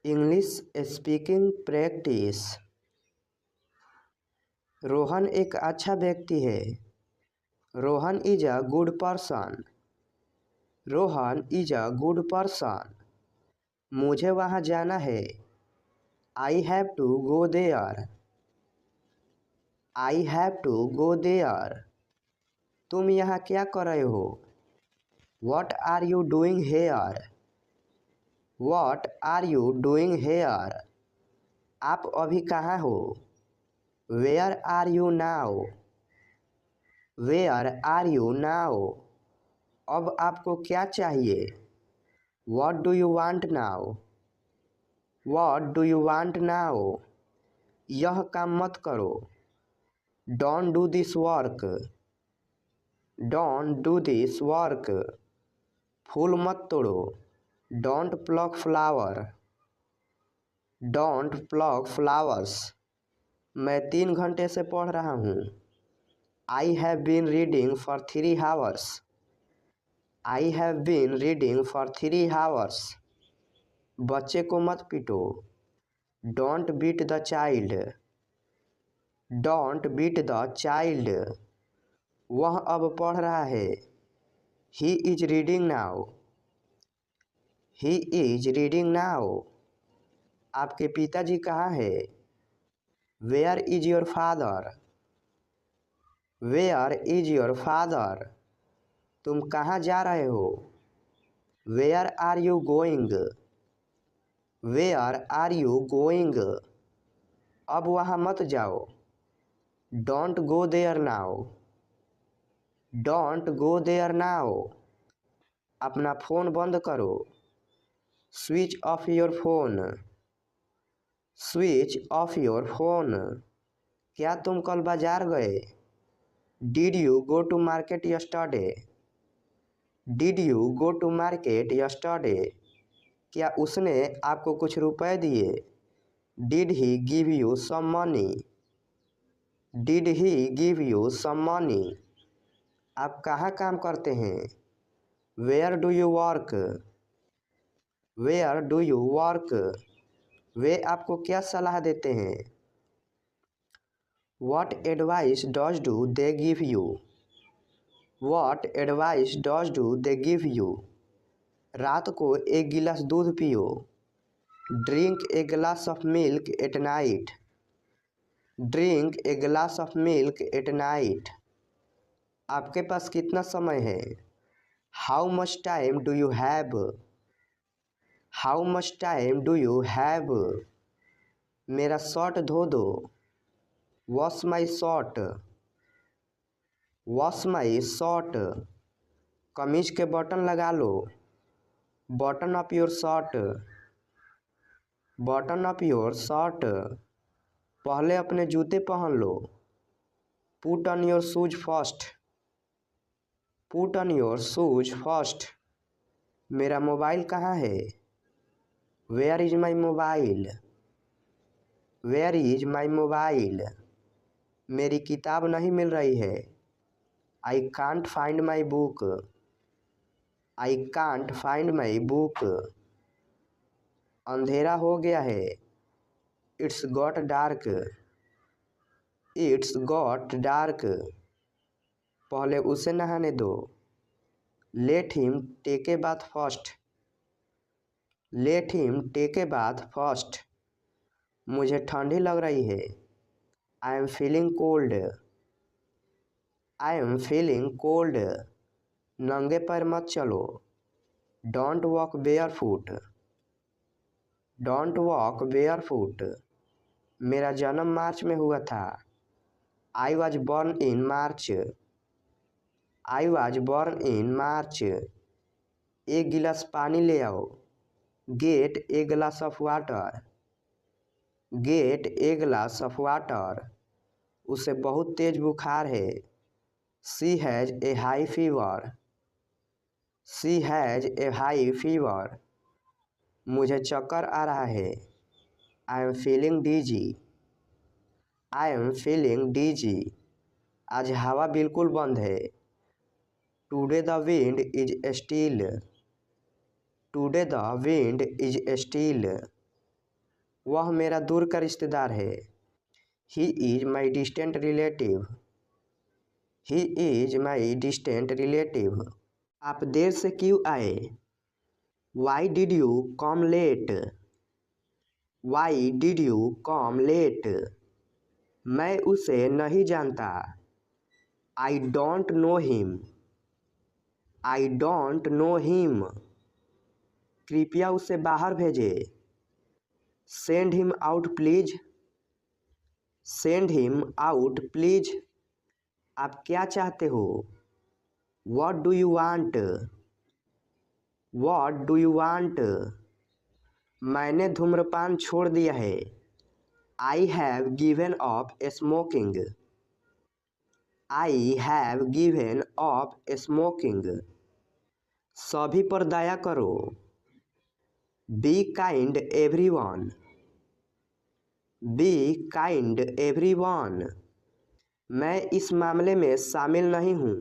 English speaking practice. Rohan एक अच्छा व्यक्ति है। Rohan is a good person. Rohan is a good person. मुझे वहाँ जाना है। I have to go there. I have to go there. तुम यहाँ क्या कर रहे हो? What are you doing here? What are you doing here? आप अभी कहाँ हो? Where are you now? Where are you now? अब आपको क्या चाहिए? What do you want now? What do you want now? यह काम मत करो। Don't do this work. Don't do this work. फूल मत तोड़ो। Don't pluck flower. Don't pluck flowers. मैं 3 घंटे से पढ़ रहा हूँ। I have been reading for 3 hours। I have been reading for 3 hours। बच्चे को मत पीटो। Don't beat the child. Don't beat the child. वह अब पढ़ रहा है। He is reading now. He is reading now. आपके पिताजी कहाँ है? Where is your father? Where is your father? तुम कहाँ जा रहे हो? Where are you going? Where are you going? अब वहाँ मत जाओ। Don't go there now. Don't go there now. अपना फ़ोन बंद करो। Switch off your phone. Switch off your phone. क्या तुम कल बाजार गए? Did you go to market yesterday? Did you go to market yesterday? क्या उसने आपको कुछ रुपए दिए? Did he give you some money? Did he give you some money? आप कहाँ काम करते हैं? Where do you work? Where do you work? वे आपको क्या सलाह देते हैं? What advice do they give you? What advice do they give you? रात को 1 गिलास दूध पियो। Drink a glass of milk at night. Drink a glass of milk at night. आपके पास कितना समय है? How much time do you have? How much time do you have? मेरा शर्ट धो दो। Wash my shirt. Wash my shirt. कमीज के button लगा लो। Button up your shirt. Button up your shirt. पहले अपने जूते पहन लो। Put on your shoes first. Put on your shoes first. मेरा मोबाइल कहाँ है? Where is my mobile? Where is my mobile? मेरी किताब नहीं मिल रही है। I can't find my book. I can't find my book. अंधेरा हो गया है। It's got dark. It's got dark. पहले उसे नहाने दो। Late him take a bath first. Let him take a bath first. मुझे ठंडी लग रही है। I am feeling cold. I am feeling cold. नंगे पैर मत चलो। Don't walk bare foot. Don't walk bare foot. मेरा जन्म मार्च में हुआ था। I was born in March. I was born in March. 1 गिलास पानी ले आओ। Get a glass of water. Get a glass of water. उसे बहुत तेज बुखार है। She has a high fever. She has a high fever. मुझे चक्कर आ रहा है। I am feeling dizzy. I am feeling dizzy. आज हवा बिल्कुल बंद है। Today the wind is still. Today the wind is still. वह मेरा दूर का रिश्तेदार है। He is my distant relative. He is my distant relative. आप देर से क्यों आए? Why did you come late? Why did you come late? मैं उसे नहीं जानता। I don't know him. I don't know him. कृपया उसे बाहर भेजें। Send him out please. Send him out please. आप क्या चाहते हो? What do you want? What do you want? मैंने धूम्रपान छोड़ दिया है। I have given up smoking. I have given up smoking. सभी पर दया करो। Be kind everyone. Be kind everyone. मैं इस मामले में शामिल नहीं हूँ।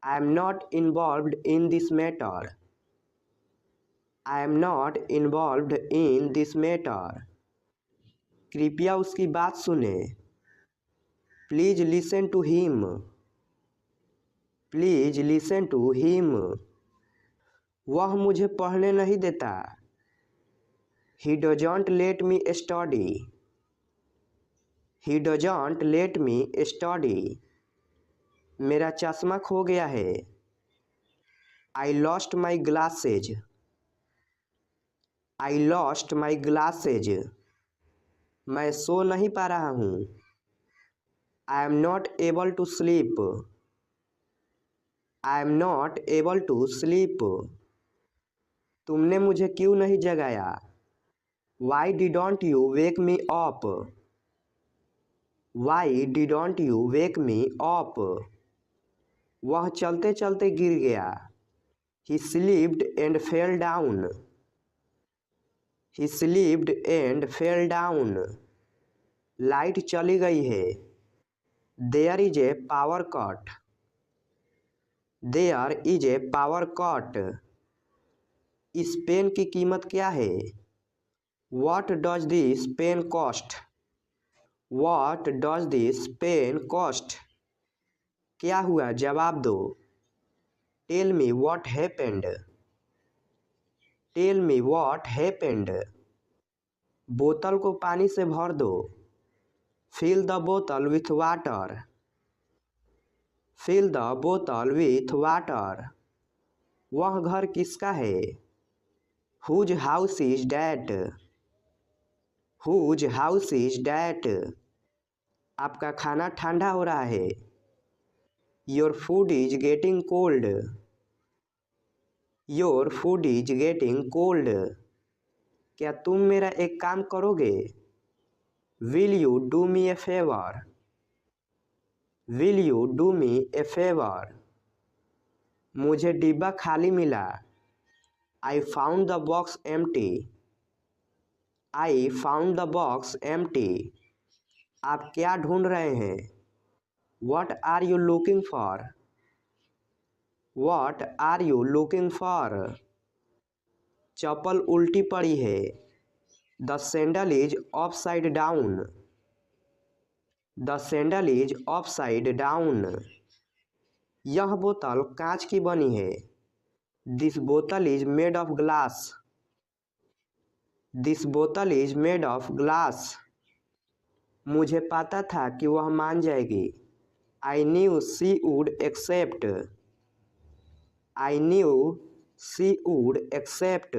I am not involved in this matter. I am not involved in this matter. कृपया उसकी बात सुने। Please listen to him. Please listen to him. वह मुझे पढ़ने नहीं देता। He doesn't let me study. He doesn't let me study. मेरा चश्मा खो गया है। I lost my glasses. I lost my glasses. मैं सो नहीं पा रहा हूँ। I am not able to sleep. I am not able to sleep. तुमने मुझे क्यों नहीं जगाया? Why didn't you wake me up? Why didn't you wake me up? वह चलते चलते गिर गया। He slipped and fell down. He slipped and fell down. Light चली गई है। There is a power cut. There is a power cut. इस pen की कीमत क्या है? What does this pen cost? What does this pen cost? क्या हुआ? जवाब दो। Tell me what happened. Tell me what happened. बोतल को पानी से भर दो। Fill the bottle with water. Fill the bottle with water. वह घर किसका है? Whose house is that? Whose house is that? आपका खाना ठंडा हो रहा है। Your food is getting cold. Your food is getting cold. क्या तुम मेरा एक काम करोगे? Will you do me a favor? Will you do me a favor? मुझे डिब्बा खाली मिला। I found the box empty. I found the box empty. आप क्या ढूंढ रहे हैं? What are you looking for? What are you looking for? चप्पल उल्टी पड़ी है। The sandal is upside down. The sandal is upside down. यह बोतल कांच की बनी है। This bottle is made of glass. This bottle is made of glass. मुझे पता था कि वह मान जाएगी। I knew she would accept. I knew she would accept.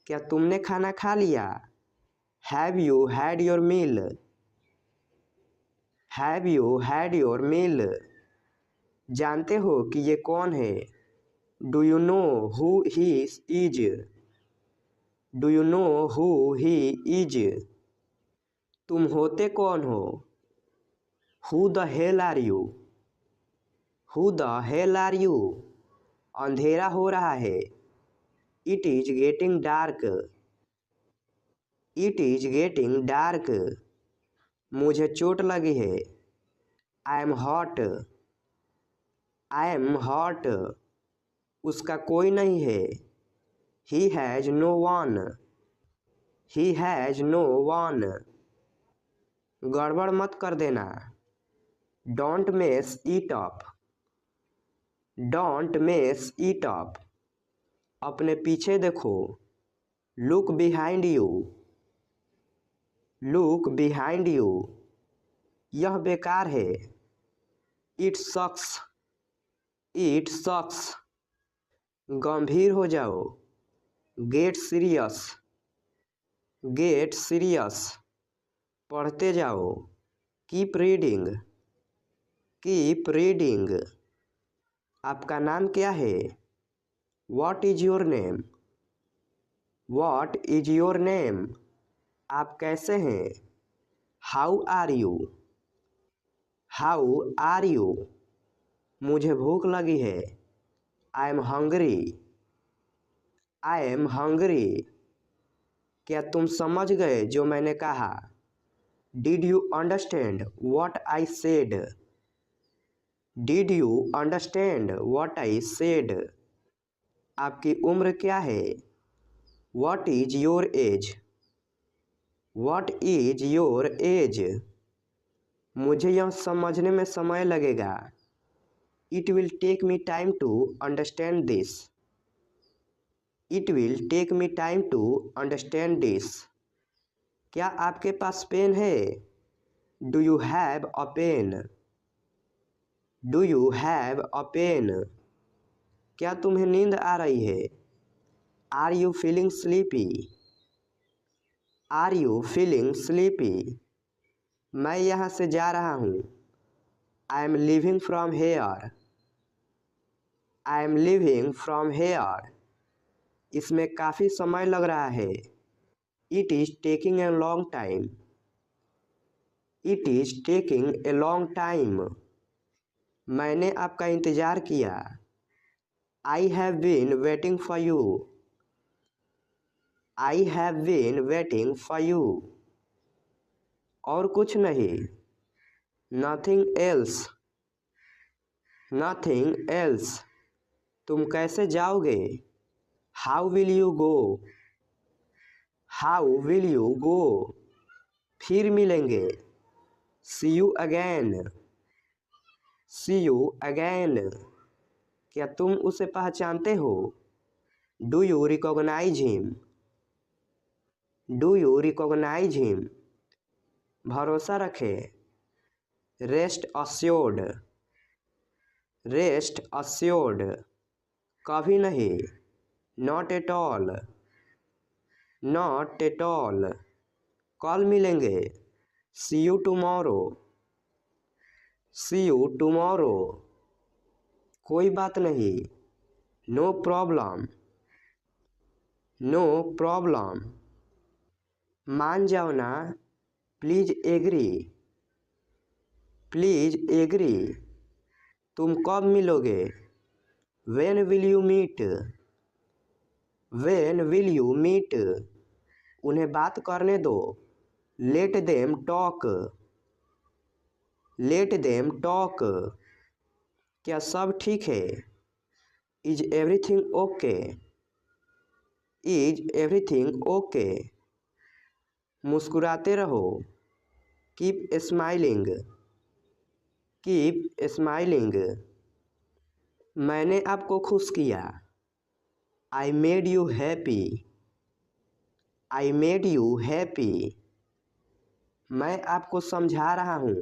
क्या तुमने खाना खा लिया? Have you had your meal? Have you had your meal? जानते हो कि ये कौन है? Do you know who he is? Do you know who he is? तुम होते कौन हो? Who the hell are you? Who the hell are you? अंधेरा हो रहा है। It is getting dark. It is getting dark. मुझे चोट लगी है। I am hot. I am hot. उसका कोई नहीं है। He has no one. He has no one. गड़बड़ मत कर देना। Don't mess it up. Don't mess it up. अपने पीछे देखो। Look behind you. Look behind you. यह बेकार है। It sucks. It sucks. गंभीर हो जाओ। Get serious. Get serious. पढ़ते जाओ। Keep reading. Keep reading. आपका नाम क्या है? What is your name? What is your name? आप कैसे हैं? How are you? How are you? मुझे भूख लगी है। I am hungry. I am hungry. क्या तुम समझ गए जो मैंने कहा? Did you understand what I said? Did you understand what I said? आपकी उम्र क्या है? What is your age? What is your age? मुझे यह समझने में समय लगेगा। It will take me time to understand this. It will take me time to understand this. क्या आपके पास पेन है? Do you have a pen? Do you have a pen? क्या तुम्हें नींद आ रही है? Are you feeling sleepy? Are you feeling sleepy? मैं यहाँ से जा रहा हूँ। I am leaving from here. I am leaving from here. इसमें काफ़ी समय लग रहा है। It is taking a long time. It is taking a long time. मैंने आपका इंतज़ार किया। I have been waiting for you. I have been waiting for you. और कुछ नहीं। Nothing else. Nothing else. तुम कैसे जाओगे? How will you go? How will you go? फिर मिलेंगे। See you again. See you again. क्या तुम उसे पहचानते हो? Do you recognise him? Do you recognise him? भरोसा रखें। Rest assured. Rest assured. कभी नहीं। Not at all. Not at all. कल मिलेंगे। See you tomorrow. See you tomorrow. कोई बात नहीं। No problem. No problem. मान जाओ ना। Please agree. Please agree. तुम कब मिलोगे? When will you meet? When will you meet? उन्हें बात करने दो। Let them talk. Let them talk. क्या सब ठीक है? Is everything okay? Is everything okay? मुस्कुराते रहो। Keep smiling. Keep smiling. मैंने आपको खुश किया। I made you happy. I made you happy. मैं आपको समझा रहा हूँ।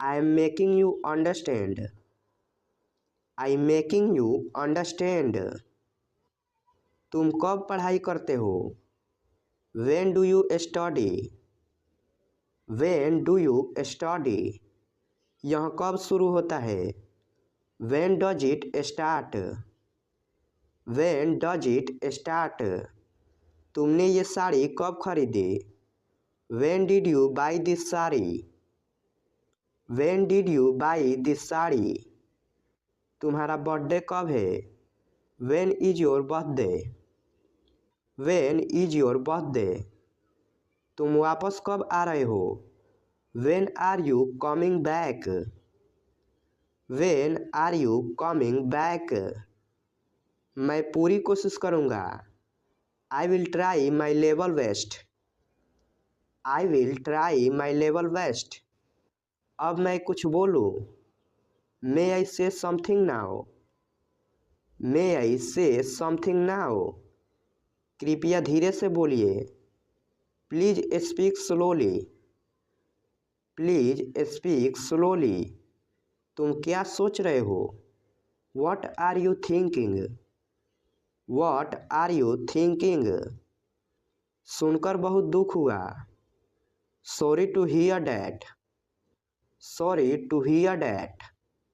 I am making you understand. I making you understand. तुम कब पढ़ाई करते हो? When do you study? When do you study? यह कब शुरू होता है? When does it start? When does it start? तुमने ये साड़ी कब खरीदी? When did you buy this sari? When did you buy this sari? तुम्हारा बर्थडे कब है? When is your birthday? When is your birthday? तुम वापस कब आ रहे हो? When are you coming back? When are you coming back? मैं पूरी कोशिश करूँगा। I will try my level best. I will try my level best. अब मैं कुछ बोलूं? May I say something now? May I say something now? कृपया धीरे से बोलिए. Please speak slowly. Please speak slowly. तुम क्या सोच रहे हो? What are you thinking? What are you thinking? सुनकर बहुत दुख हुआ. Sorry to hear that. Sorry to hear that.